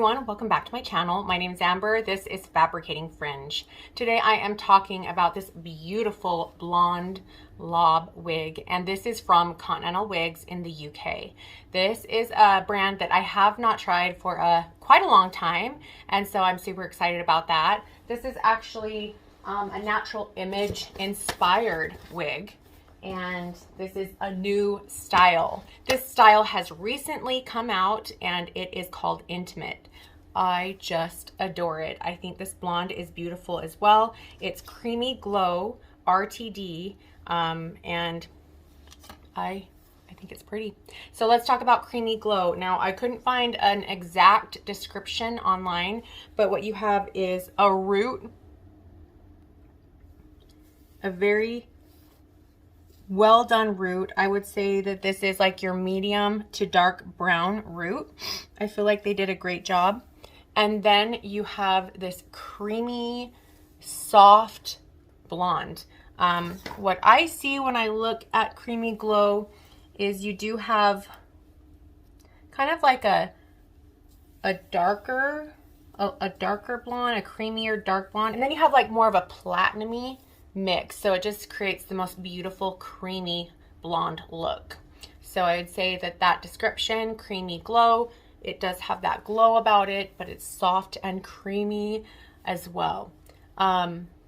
everyone, welcome back to my channel. My name is Amber. This is Fabricating Fringe. Today I am talking about this beautiful blonde lob wig, and this is from Continental Wigs in the UK. This is a brand that I have not tried for quite a long time, and so I'm super excited about that. This is actually a natural image inspired wig. And this is a new style. This style has recently come out and it is called Intimate. I just adore it. I think this blonde is beautiful as well. It's Creamy Glow RTD and I think it's pretty. So let's talk about Creamy Glow. Now I couldn't find an exact description online, but what you have is a root, a very well done root. I would say that this is like your medium to dark brown root. I feel like they did a great job. And then you have this creamy, soft blonde. What I see when I look at Creamy Glow is you do have kind of like a darker blonde, a creamier dark blonde, and then you have like more of a platinum-y mix, so it just creates the most beautiful creamy blonde look. So I would say that description, Creamy Glow, it does have that glow about it, but it's soft and creamy as well.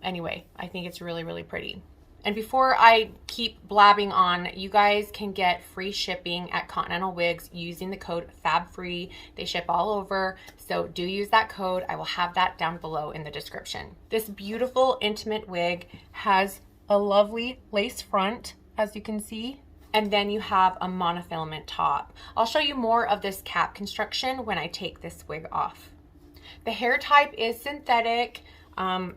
Anyway, I think it's really, really pretty. And before I keep blabbing on, you guys can get free shipping at Continental Wigs using the code FABFREE. They ship all over, so do use that code. I will have that down below in the description. This beautiful intimate wig has a lovely lace front, as you can see, and then you have a monofilament top. I'll show you more of this cap construction when I take this wig off. The hair type is synthetic.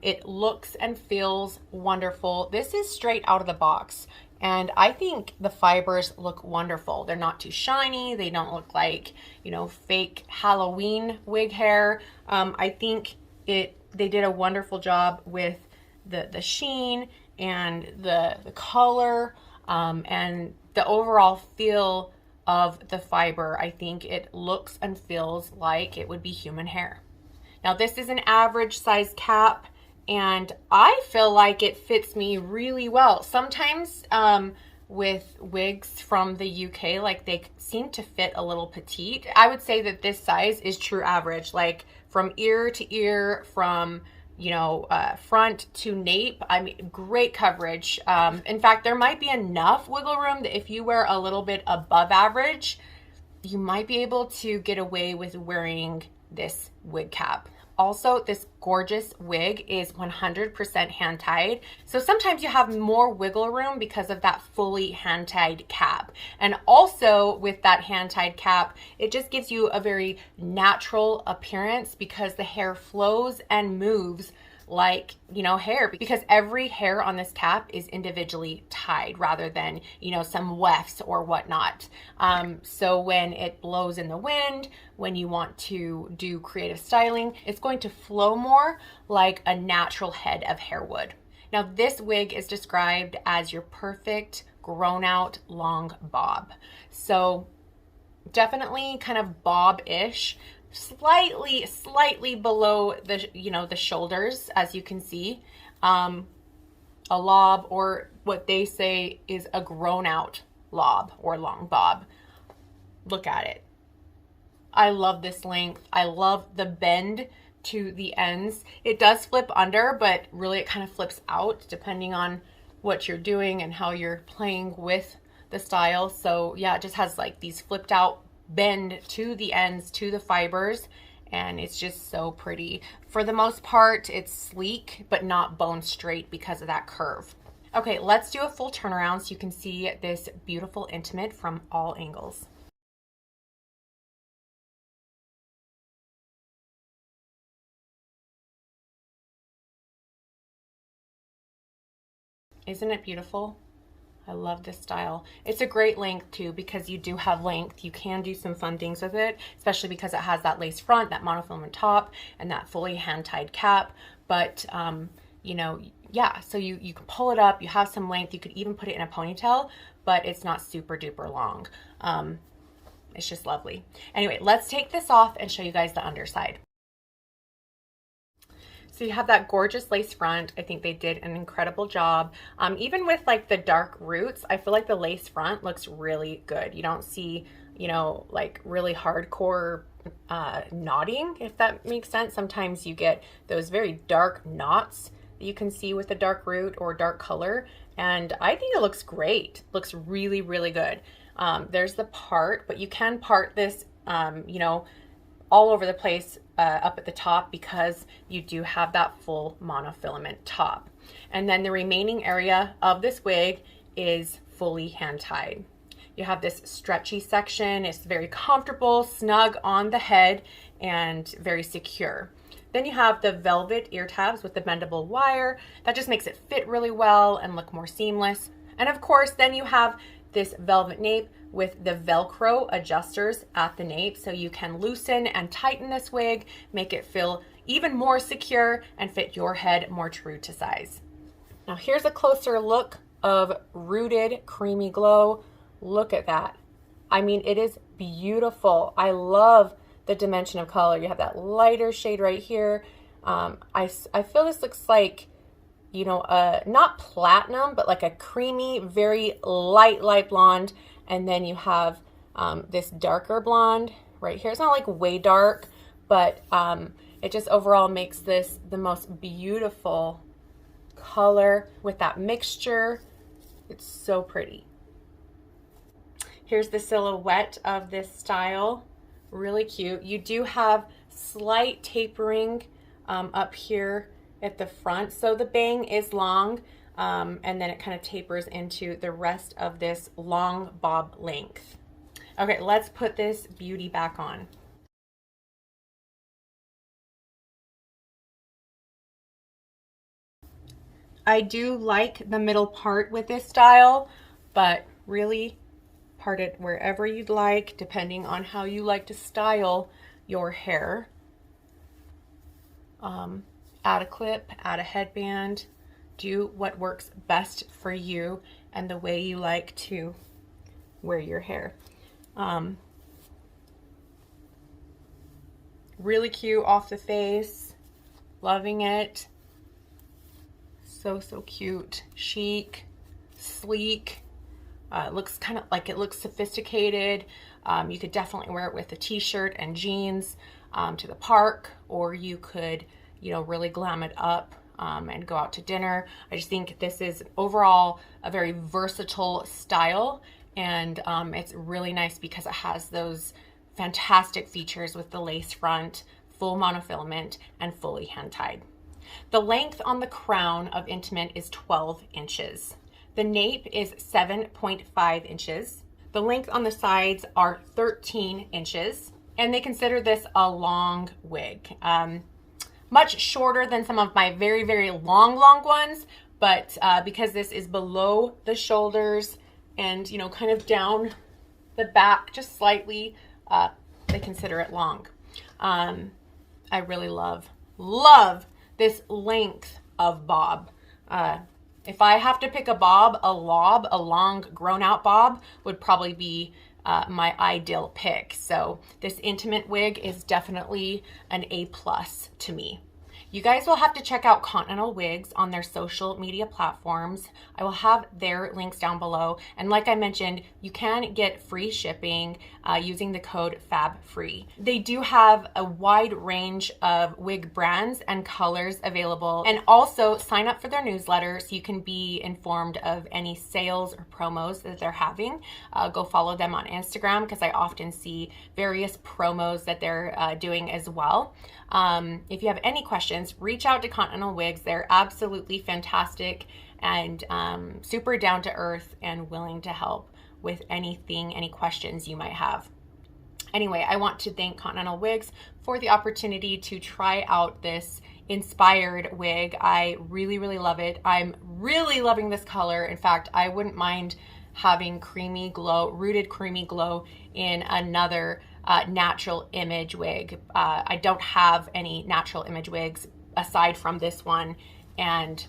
It looks and feels wonderful. This is straight out of the box, and I think the fibers look wonderful. They're not too shiny. They don't look like, you know, fake Halloween wig hair. I think they did a wonderful job with the sheen and the color and the overall feel of the fiber. I think it looks and feels like it would be human hair. Now this is an average size cap, and I feel like it fits me really well. Sometimes with wigs from the UK, like they seem to fit a little petite. I would say that this size is true average, like from ear to ear, from front to nape. I mean, great coverage. In fact, there might be enough wiggle room that if you wear a little bit above average, you might be able to get away with wearing this wig cap. Also, this gorgeous wig is 100% hand tied. So sometimes you have more wiggle room because of that fully hand tied cap. And also with that hand tied cap, it just gives you a very natural appearance because the hair flows and moves like, hair, because every hair on this cap is individually tied rather than, some wefts or whatnot. So when it blows in the wind, when you want to do creative styling, it's going to flow more like a natural head of hair would. Now this wig is described as your perfect grown out long bob. So definitely kind of bob-ish, slightly below the shoulders, as you can see. A lob, or what they say is a grown out lob or long bob. Look at it. I love this length. I love the bend to the ends. It does flip under, but really it kind of flips out depending on what you're doing and how you're playing with the style. So yeah, it just has like these flipped out bend to the ends, to the fibers, and it's just so pretty. For the most part, it's sleek but not bone straight because of that curve. Okay, let's do a full turnaround so you can see this beautiful intimate from all angles. Isn't it beautiful? I love this style. It's a great length too, because you do have length. You can do some fun things with it, especially because it has that lace front, that monofilament top, and that fully hand-tied cap. But, yeah, so you can pull it up, you have some length, you could even put it in a ponytail, but it's not super duper long. It's just lovely. Anyway, let's take this off and show you guys the underside. So you have that gorgeous lace front. I think they did an incredible job. Even with like the dark roots, I feel like the lace front looks really good. You don't see, you know, like really hardcore knotting, if that makes sense. Sometimes you get those very dark knots that you can see with the dark root or dark color. And I think it looks great. Looks really, really good. There's the part, but you can part this, you know, all over the place up at the top because you do have that full monofilament top. And then the remaining area of this wig is fully hand tied. You have this stretchy section. It's very comfortable, snug on the head, and very secure. Then you have the velvet ear tabs with the bendable wire. That just makes it fit really well and look more seamless. And of course, then you have this velvet nape with the Velcro adjusters at the nape, so you can loosen and tighten this wig, make it feel even more secure and fit your head more true to size. Now here's a closer look of Rooted Creamy Glow. Look at that. I mean, it is beautiful. I love the dimension of color. You have that lighter shade right here. I feel this looks like, you know, not platinum, but like a creamy, very light blonde. And then you have this darker blonde right here. It's not like way dark, but it just overall makes this the most beautiful color with that mixture. It's so pretty. Here's the silhouette of this style. Really cute. You do have slight tapering up here at the front. So the bang is long, and then it kind of tapers into the rest of this long bob length. Okay, let's put this beauty back on. I do like the middle part with this style, but really part it wherever you'd like, depending on how you like to style your hair. Add a clip, add a headband, do what works best for you and the way you like to wear your hair. Really cute off the face, loving it. So cute, chic, sleek. It looks kind of like, it looks sophisticated. You could definitely wear it with a t-shirt and jeans to the park, or you could, you know, really glam it up and go out to dinner. I just think this is overall a very versatile style, and it's really nice because it has those fantastic features with the lace front, full monofilament, and fully hand tied. The length on the crown of Intimate is 12 inches. The nape is 7.5 inches. The length on the sides are 13 inches, and they consider this a long wig. Much shorter than some of my very long ones, but because this is below the shoulders and, you know, kind of down the back just slightly, they consider it long. I really love this length of bob. If I have to pick a bob, a long grown out bob would probably be my ideal pick. So this Intimate wig is definitely an A+ to me. You guys will have to check out Continental Wigs on their social media platforms. I will have their links down below. And like I mentioned, you can get free shipping using the code FABFREE. They do have a wide range of wig brands and colors available. And also sign up for their newsletter so you can be informed of any sales or promos that they're having. Go follow them on Instagram because I often see various promos that they're doing as well. If you have any questions, reach out to Continental Wigs. They're absolutely fantastic and super down to earth and willing to help with anything, any questions you might have. Anyway, I want to thank Continental Wigs for the opportunity to try out this inspired wig. I really love it. I'm really loving this color. In fact, I wouldn't mind having creamy glow, Rooted Creamy Glow in another natural image wig. I don't have any natural image wigs aside from this one, and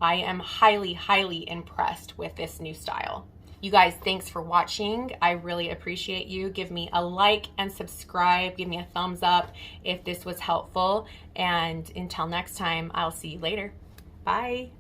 I am highly impressed with this new style. You guys, thanks for watching. I really appreciate you. Give me a like and subscribe. Give me a thumbs up if this was helpful. And until next time, I'll see you later. Bye.